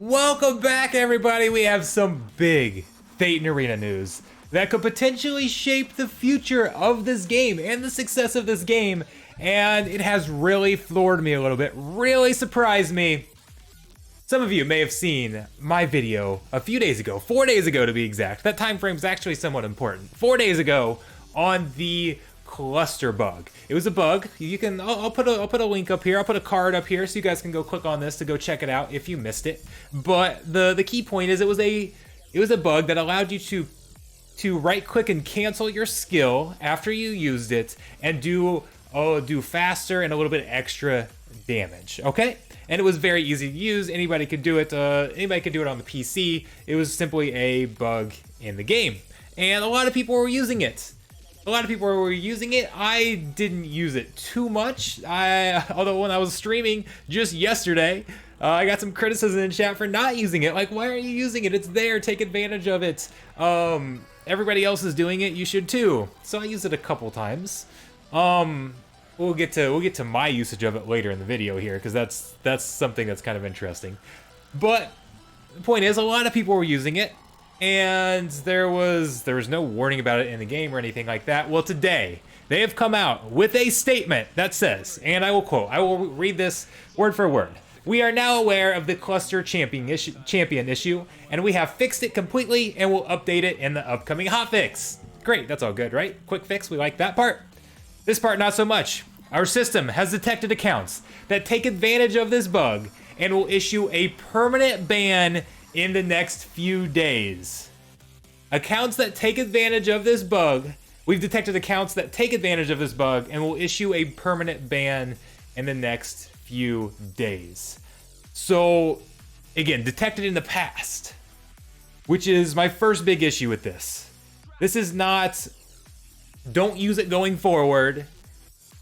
Welcome back, everybody. We have some big Thetan Arena news that could potentially shape the future of this game and the success of this game, and it has really floored me a little bit, really surprised me. Some of you may have seen my video a few days ago, 4 days ago to be exact. That time frame is actually somewhat important. 4 days ago on the cluster bug. It was a bug. You can I'll put a link up here. I'll put a card up here so you guys can go click on this to go check it out if you missed it. But the key point is it was a bug that allowed you to right click and cancel your skill after you used it and do faster and a little bit extra damage. Okay? And it was very easy to use. Anybody could do it. Anybody could do it on the PC. It was simply a bug in the game, and a lot of people were using it. I didn't use it too much. Although when I was streaming just yesterday, I got some criticism in chat for not using it. Like, why are you using it? It's there. Take advantage of it. Everybody else is doing it. You should too. So I used it a couple times. We'll get to my usage of it later in the video here, because that's something that's kind of interesting. But the point is, a lot of people were using it, and there was no warning about it in the game or anything like that. Well, today they have come out with a statement that says, and I will read this word for word. We are now aware of the cluster champion issue, and we have fixed it completely, and we'll update it in the upcoming hotfix. Great, that's all good, right? Quick fix, we like that part. This part, not so much. Our system has detected accounts that take advantage of this bug and will issue a permanent ban in the next few days. Accounts that take advantage of this bug, we've detected accounts that take advantage of this bug and will issue a permanent ban in the next few days. So, again, detected in the past, which is my first big issue with this. This is not, don't use it going forward.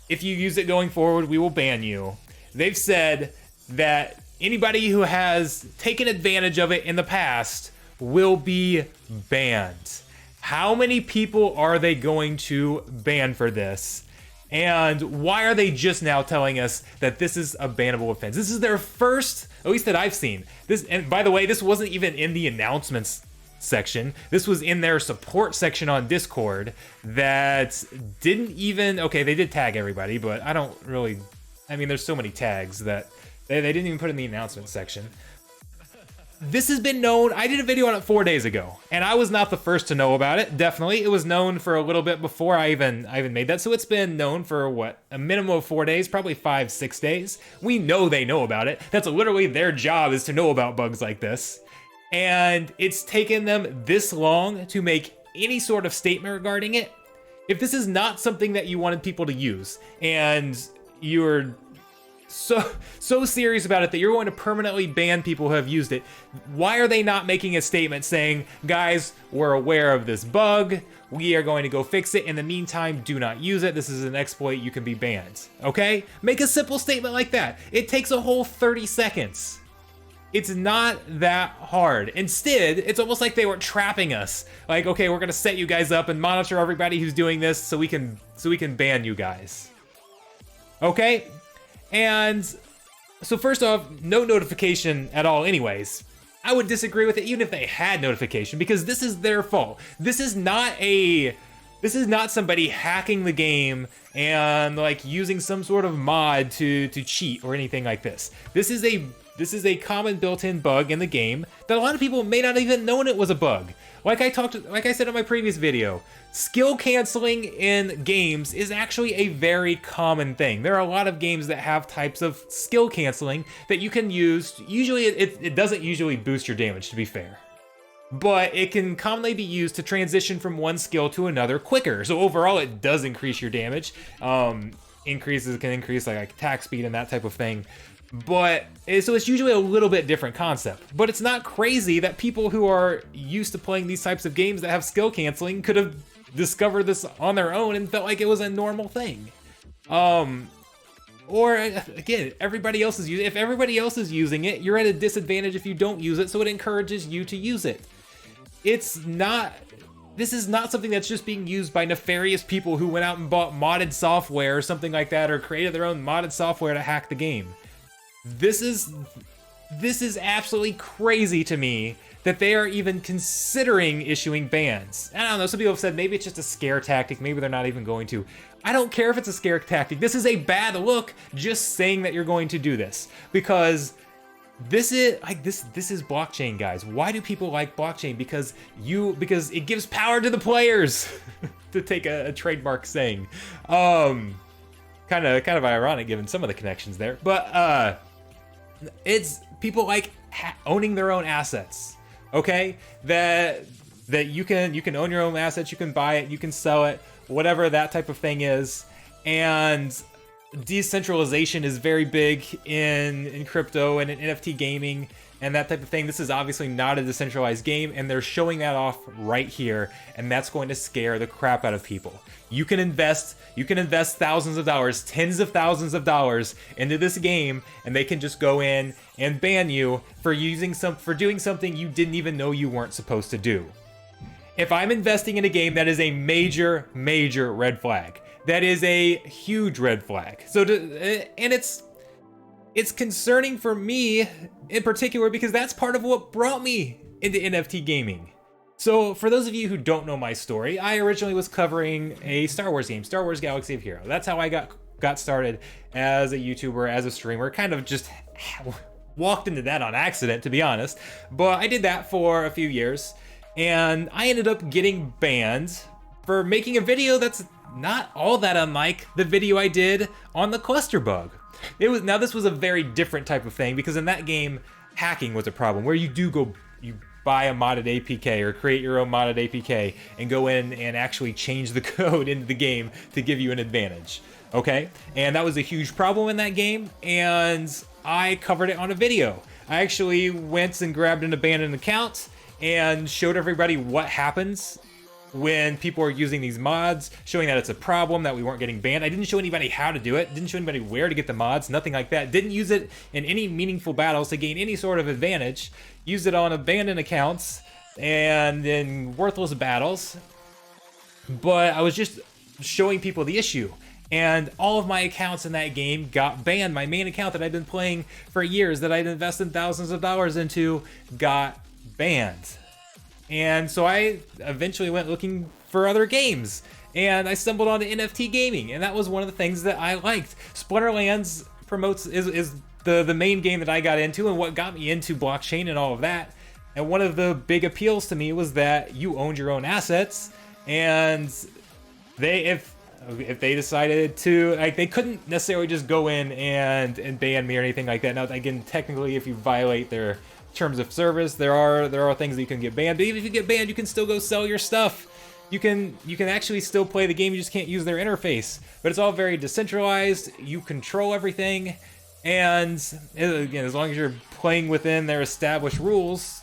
If you use it going forward, we will ban you. They've said that anybody who has taken advantage of it in the past will be banned. How many people are they going to ban for this? And why are they just now telling us that this is a bannable offense? This is their first, at least that I've seen. This, and by the way, this wasn't even in the announcements section. This was in their support section on Discord that didn't even, okay, they did tag everybody, but I mean, there's so many tags that they didn't even put in the announcement section. This has been known. I did a video on it 4 days ago, and I was not the first to know about it. Definitely, it was known for a little bit before I even made that. So it's been known for what, a minimum of 4 days, probably 5-6 days. We know they know about it. That's literally their job, is to know about bugs like this. And it's taken them this long to make any sort of statement regarding it. If this is not something that you wanted people to use, and you're so serious about it that you're going to permanently ban people who have used it, why are they not making a statement saying, guys, we're aware of this bug, we are going to go fix it, in the meantime, do not use it, this is an exploit, you can be banned, okay? Make a simple statement like that. It takes a whole 30 seconds. It's not that hard. Instead, it's almost like they were trapping us. Like, okay, we're gonna set you guys up and monitor everybody who's doing this so we can ban you guys. Okay? And so first off, no notification at all anyways. I would disagree with it even if they had notification, because this is their fault. This is not somebody hacking the game and like using some sort of mod to cheat or anything like this. This is a common built-in bug in the game that a lot of people may not even known it was a bug. Like I said in my previous video, skill canceling in games is actually a very common thing. There are a lot of games that have types of skill canceling that you can use. Usually it doesn't usually boost your damage, to be fair, but it can commonly be used to transition from one skill to another quicker. So overall, it does increase your damage. Can increase like attack speed and that type of thing. But so it's usually a little bit different concept, but it's not crazy that people who are used to playing these types of games that have skill canceling could have discovered this on their own and felt like it was a normal thing. Or again, everybody else is using it. If everybody else is using it, you're at a disadvantage if you don't use it, so it encourages you to use it. This is not something that's just being used by nefarious people who went out and bought modded software or something like that, or created their own modded software to hack the game. This is This is absolutely crazy to me that they are even considering issuing bans. I don't know, some people have said maybe it's just a scare tactic, maybe they're not even going to. I don't care if it's a scare tactic. This is a bad look just saying that you're going to do this, because this is blockchain, guys. Why do people like blockchain? Because it gives power to the players. To take a trademark saying. Kind of ironic given some of the connections there, but it's people like owning their own assets. Okay, that you can own your own assets, you can buy it, you can sell it, whatever that type of thing is. And decentralization is very big in crypto and in NFT gaming and that type of thing. This is obviously not a decentralized game, and they're showing that off right here, and that's going to scare the crap out of people. You can invest thousands of dollars, tens of thousands of dollars into this game, and they can just go in and ban you for doing something you didn't even know you weren't supposed to do. If I'm investing in a game, that is a major red flag. That is a huge red flag. And it's concerning for me in particular, because that's part of what brought me into NFT gaming. So for those of you who don't know my story, I originally was covering a Star Wars game, Star Wars Galaxy of Heroes. That's how I got started as a YouTuber, as a streamer. Kind of just walked into that on accident, to be honest. But I did that for a few years, and I ended up getting banned for making a video that's not all that unlike the video I did on the cluster bug. Now this was a very different type of thing, because in that game, hacking was a problem, where you buy a modded APK or create your own modded APK and go in and actually change the code into the game to give you an advantage. Okay, and that was a huge problem in that game, and I covered it on a video. I actually went and grabbed an abandoned account and showed everybody what happens when people are using these mods, showing that it's a problem, that we weren't getting banned. I didn't show anybody how to do it, didn't show anybody where to get the mods, nothing like that. Didn't use it in any meaningful battles to gain any sort of advantage. Used it on abandoned accounts and in worthless battles. But I was just showing people the issue. And all of my accounts in that game got banned. My main account that I'd been playing for years, that I'd invested thousands of dollars into, got banned. And so I eventually went looking for other games, and I stumbled onto NFT gaming, and that was one of the things that I liked. Splinterlands is the main game that I got into, and what got me into blockchain and all of that. And one of the big appeals to me was that you owned your own assets, and if they decided to, like, they couldn't necessarily just go in and ban me or anything like that. Now, again, technically, if you violate their terms of service, there are things that you can get banned, but even if you get banned, you can still go sell your stuff. You can actually still play the game, you just can't use their interface. But it's all very decentralized, you control everything, and again, as long as you're playing within their established rules,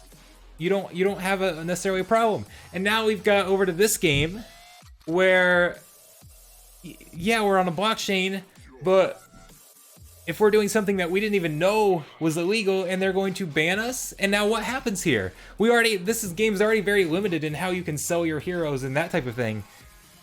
you don't have necessarily a problem. And now we've got over to this game where, yeah, we're on a blockchain, but if we're doing something that we didn't even know was illegal and they're going to ban us, and now what happens here? Game's already very limited in how you can sell your heroes and that type of thing.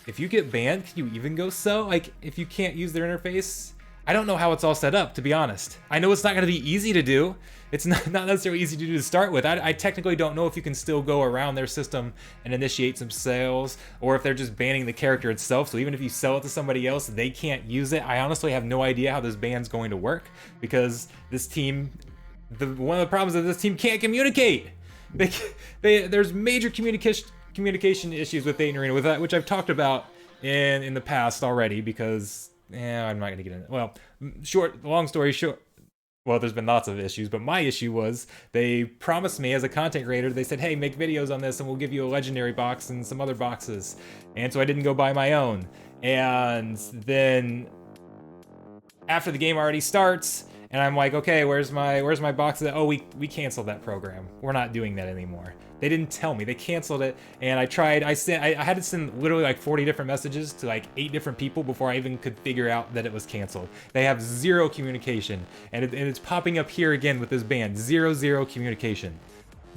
If you get banned, can you even go sell? Like, if you can't use their interface? I don't know how it's all set up, to be honest. I know it's not going to be easy to do. It's not necessarily easy to do to start with. I technically don't know if you can still go around their system and initiate some sales, or if they're just banning the character itself. So even if you sell it to somebody else, they can't use it. I honestly have no idea how this ban's going to work, because this team, one of the problems is that this team can't communicate. There's major communication issues with Thetan Arena, with that, which I've talked about in the past already, because I'm not going to get into it. Well, long story short, well, there's been lots of issues, but my issue was they promised me as a content creator, they said, hey, make videos on this and we'll give you a legendary box and some other boxes. And so I didn't go buy my own. And then after the game already starts, and I'm like, okay, where's my box? Oh, we canceled that program. We're not doing that anymore. They didn't tell me. They canceled it, and I had to send literally like 40 different messages to like 8 different people before I even could figure out that it was canceled. They have zero communication, and it's popping up here again with this ban. Zero communication.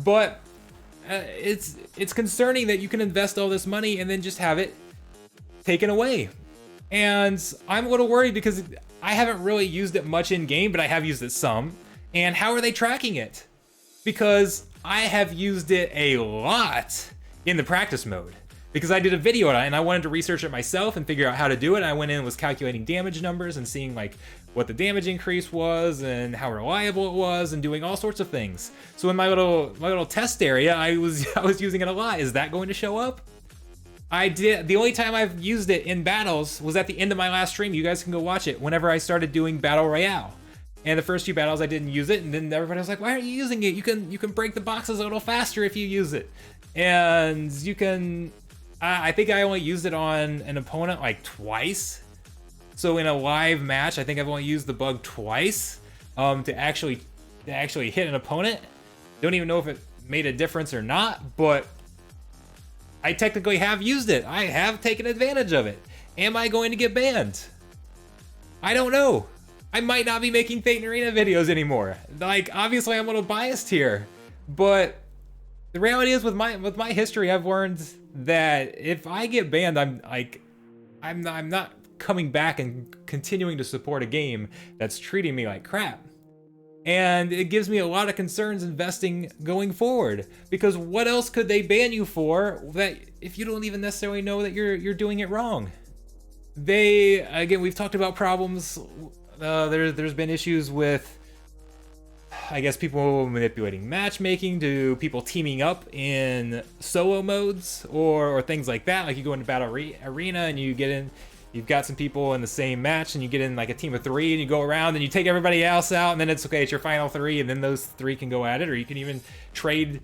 But it's concerning that you can invest all this money and then just have it taken away. And I'm a little worried because I haven't really used it much in game, but I have used it some. And how are they tracking it? Because I have used it a lot in the practice mode. Because I did a video on it and I wanted to research it myself and figure out how to do it. I went in and was calculating damage numbers and seeing like what the damage increase was and how reliable it was and doing all sorts of things. So in my little test area, I was using it a lot. Is that going to show up? I did. The only time I've used it in battles was at the end of my last stream. You guys can go watch it whenever I started doing Battle Royale. And the first few battles I didn't use it, and then everybody was like, "Why aren't you using it? You can break the boxes a little faster if you use it." And you can. I think I only used it on an opponent like twice. So in a live match, I think I've only used the bug twice to actually hit an opponent. Don't even know if it made a difference or not, but I technically have used it. I have taken advantage of it. Am I going to get banned? I don't know. I might not be making Thetan Arena videos anymore. Like, obviously I'm a little biased here, but the reality is with my history, I've learned that if I get banned, I'm not coming back and continuing to support a game that's treating me like crap. And it gives me a lot of concerns investing going forward, because what else could they ban you for that if you don't even necessarily know that you're doing it wrong? Again, we've talked about problems. There's been issues with, I guess, people manipulating matchmaking to people teaming up in solo modes or things like that. Like you go into Battle Arena and you've got some people in the same match and you get in like a team of 3 and you go around and you take everybody else out and then it's okay, it's your final 3 and then those 3 can go at it, or you can even trade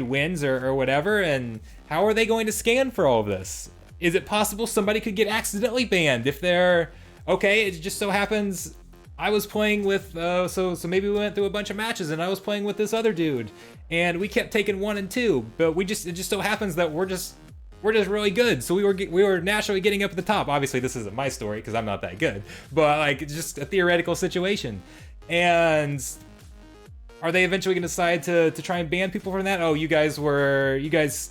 wins or whatever. And how are they going to scan for all of this? Is it possible somebody could get accidentally banned if they're, okay, it just so happens I was playing with, so maybe we went through a bunch of matches and I was playing with this other dude and we kept taking 1 and 2, but it just so happens that we're just really good. So we were naturally getting up at the top. Obviously this isn't my story because I'm not that good, but like it's just a theoretical situation. And are they eventually gonna decide to try and ban people from that? Oh, you guys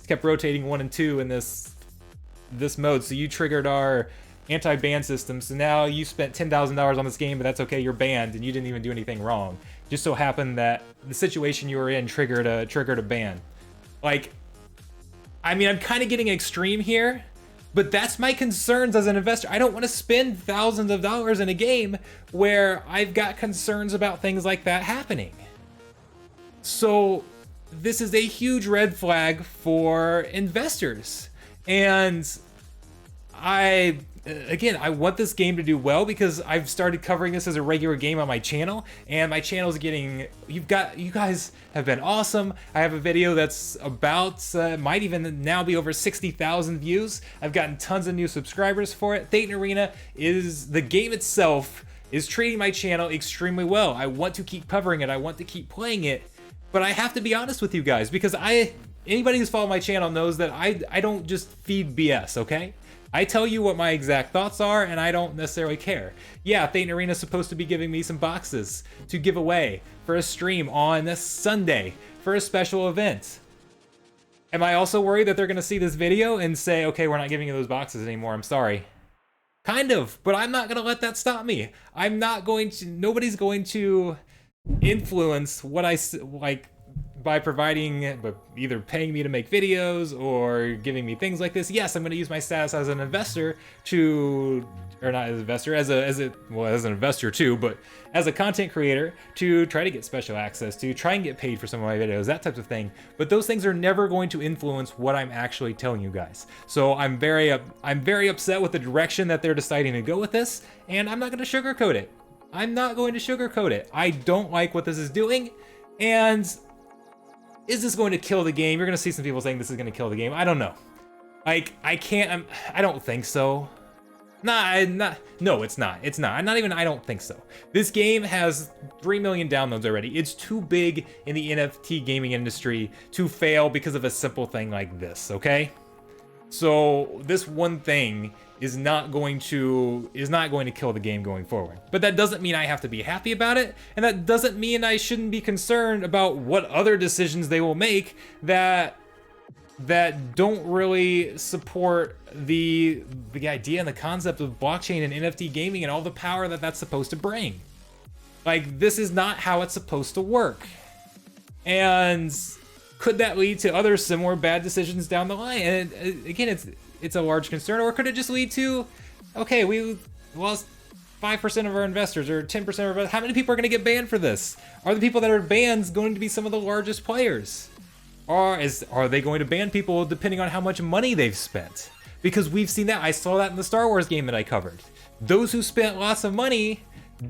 kept rotating 1 and 2 in this mode, so you triggered our anti-ban system, so now you spent $10,000 on this game, but that's okay, you're banned and you didn't even do anything wrong. Just so happened that the situation you were in triggered a ban. Like, I mean, I'm kind of getting extreme here, but that's my concerns as an investor. I don't want to spend thousands of dollars in a game where I've got concerns about things like that happening. So this is a huge red flag for investors. And I want this game to do well because I've started covering this as a regular game on my channel, and my channel's getting, you guys have been awesome. I have a video that's about, might even now be over 60,000 views. I've gotten tons of new subscribers for it. Thetan Arena the game itself is treating my channel extremely well. I want to keep covering it. I want to keep playing it, but I have to be honest with you guys because anybody who's followed my channel knows that I don't just feed BS, okay? I tell you what my exact thoughts are, and I don't necessarily care. Yeah, Thetan Arena is supposed to be giving me some boxes to give away for a stream on this Sunday for a special event. Am I also worried that they're going to see this video and say, okay, we're not giving you those boxes anymore, I'm sorry? Kind of, but I'm not going to let that stop me. Nobody's going to influence what I like by either paying me to make videos or giving me things like this. Yes, I'm going to use my status as an investor as an investor too, but as a content creator to try to get special access, to try and get paid for some of my videos, that type of thing. But those things are never going to influence what I'm actually telling you guys. So I'm very upset with the direction that they're deciding to go with this, and I'm not going to sugarcoat it. I'm not going to sugarcoat it. I don't like what this is doing, and is this going to kill the game? You're going to see some people saying this is going to kill the game. I don't know. Like, I don't think so. No, it's not. It's not. I don't think so. This game has 3 million downloads already. It's too big in the NFT gaming industry to fail because of a simple thing like this, okay? So this one thing is not going to kill the game going forward. But that doesn't mean I have to be happy about it, and that doesn't mean I shouldn't be concerned about what other decisions they will make that don't really support the idea and the concept of blockchain and NFT gaming and all the power that that's supposed to bring. Like, this is not how it's supposed to work. And could that lead to other similar bad decisions down the line? And again, it's a large concern. Or could it just lead to, okay, we lost 5% of our investors or 10% of our investors. How many people are going to get banned for this? Are the people that are banned going to be some of the largest players? Or are they going to ban people depending on how much money they've spent? Because we've seen that. I saw that in the Star Wars game that I covered. Those who spent lots of money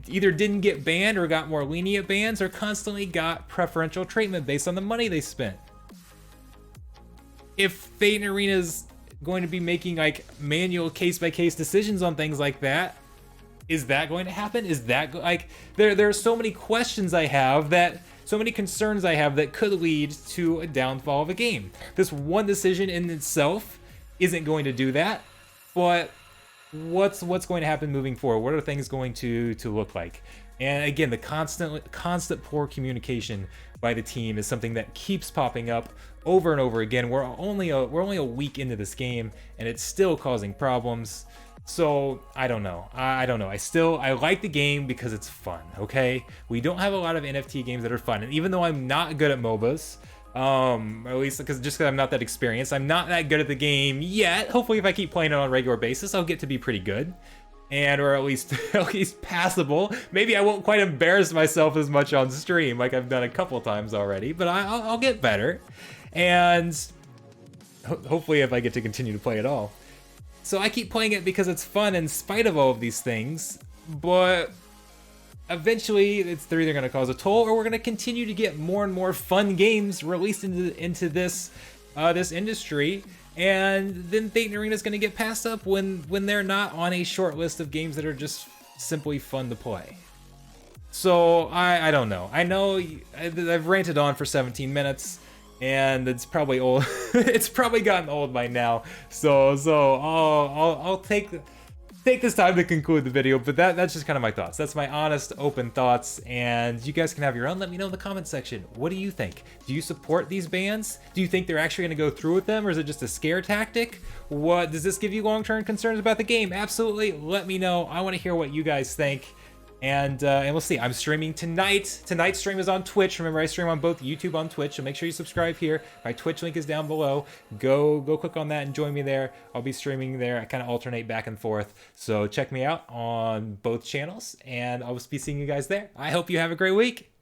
either didn't get banned or got more lenient bans or constantly got preferential treatment based on the money they spent. If Thetan Arena's going to be making like manual case-by-case decisions on things like that, is that going to happen? Is that like there are so many questions I have, that so many concerns I have that could lead to a downfall of a game. This one decision in itself isn't going to do that, but what's going to happen moving forward? What are things going to look like? And again, the constant poor communication by the team is something that keeps popping up over and over again. We're only a week into this game and it's still causing problems. So I don't know. I don't know. I like the game because it's fun. Okay, we don't have a lot of NFT games that are fun, and even though I'm not good at MOBAs, at least because I'm not that experienced, I'm not that good at the game yet. Hopefully, if I keep playing it on a regular basis, I'll get to be pretty good, and or at least passable. Maybe I won't quite embarrass myself as much on stream like I've done a couple times already, but I'll get better, and hopefully, if I get to continue to play at all. So I keep playing it because it's fun in spite of all of these things, but eventually they're either going to cause a toll or we're going to continue to get more and more fun games released into this this industry, and then Thetan Arena is going to get passed up when they're not on a short list of games that are just simply fun to play. So I don't know. I know I've ranted on for 17 minutes. And it's probably old. It's probably gotten old by now. So I'll take this time to conclude the video. But that's just kind of my thoughts. That's my honest, open thoughts. And you guys can have your own. Let me know in the comment section. What do you think? Do you support these bans? Do you think they're actually going to go through with them, or is it just a scare tactic? What does this give you long-term concerns about the game? Absolutely. Let me know. I want to hear what you guys think. And we'll see. I'm streaming tonight. Tonight's stream is on Twitch. Remember, I stream on both YouTube and Twitch, so make sure you subscribe here. My Twitch link is down below. Go click on that and join me there. I'll be streaming there. I kind of alternate back and forth. So check me out on both channels, and I'll be seeing you guys there. I hope you have a great week.